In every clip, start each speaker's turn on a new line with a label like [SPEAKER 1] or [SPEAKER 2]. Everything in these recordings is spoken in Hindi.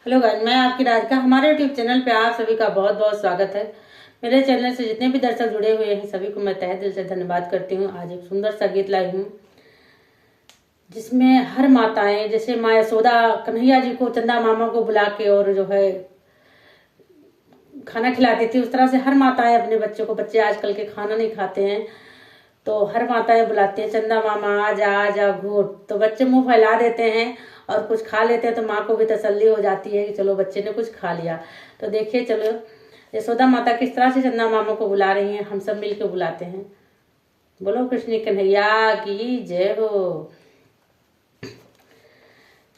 [SPEAKER 1] हेलो गाइस, मैं आपकी राधिका। हमारे यूट्यूब चैनल पे आप सभी का बहुत बहुत स्वागत है। मेरे चैनल से जितने भी दर्शक जुड़े हुए हैं सभी को मैं तहे दिल से धन्यवाद करती हूँ। आज एक सुंदर सा गीत लाई हूँ जिसमें हर माताएं, जैसे माँ यशोदा कन्हैया जी को चंदा मामा को बुला के और जो है खाना खिलाती थी, उस तरह से हर माताएं अपने बच्चों को, बच्चे आजकल के खाना नहीं खाते हैं तो हर माताएं बुलाती हैं, चंदा मामा आजा आजा घूट, तो बच्चे मुंह फैला देते हैं और कुछ खा लेते हैं तो माँ को भी तसल्ली हो जाती है कि चलो बच्चे ने कुछ खा लिया। तो देखिए, चलो यशोदा माता किस तरह से चंदा मामा को बुला रही हैं, हम सब मिलकर बुलाते हैं। बोलो कृष्ण कन्हैया की जय हो।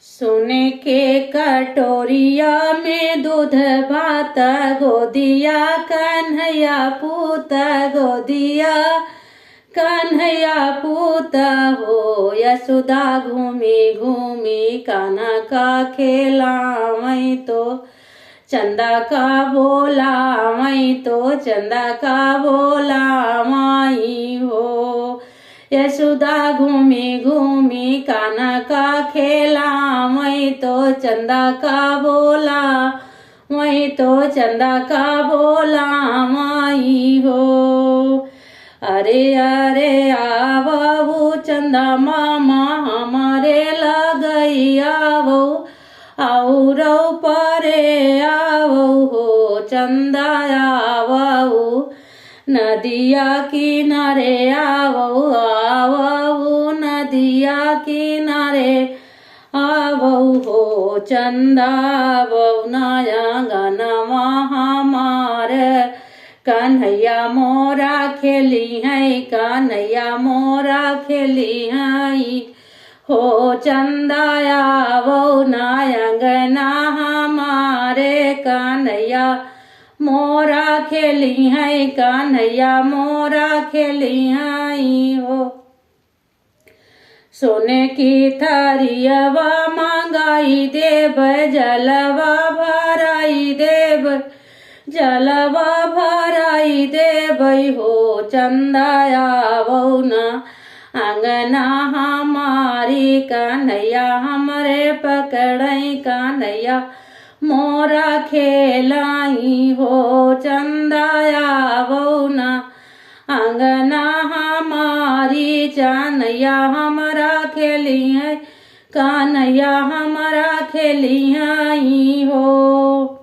[SPEAKER 1] सोने के कटोरिया में दूध भात गोदिया, कन्हैया पूत गोदिया, कन्हैया पूत हो। यशोदा घूमी घूमी कान्हा का खेला, वही तो चंदा का बोला, वही तो चंदा का बोला माई हो। यशोदा घूमी घूमी कान्हा का खेला, वही तो चंदा का बोला, वही तो चंदा का बोला माई हो। अरे अरे आवो चंदा मामा हमारे लगई आवो, औरो परे आवो हो चंदा आवो, नदिया किनारे आवो आवो, नदिया किनारे आवो हो चंदा आवो, नया गनवा हमारे कन्हैया मोरा खेली है, कन्हैया मोरा खेली है हो चंदा आवो, नायंगना हमारे कन्हैया मोरा खेली है, कन्हैया मोरा खेली है हो। सोने की थरियवा मंगाई देव, जलवा भराई देव, जलवा भराई देव हो चंदा आवो ना अंगना हमारी, कन्हैया हमरे पकड़ई, कन्हैया मोरा खेलाई हो चंदा आवो ना अंगना हमारी, कन्हैया हमारा खेली है, कन्हैया हमारा खेली है हो।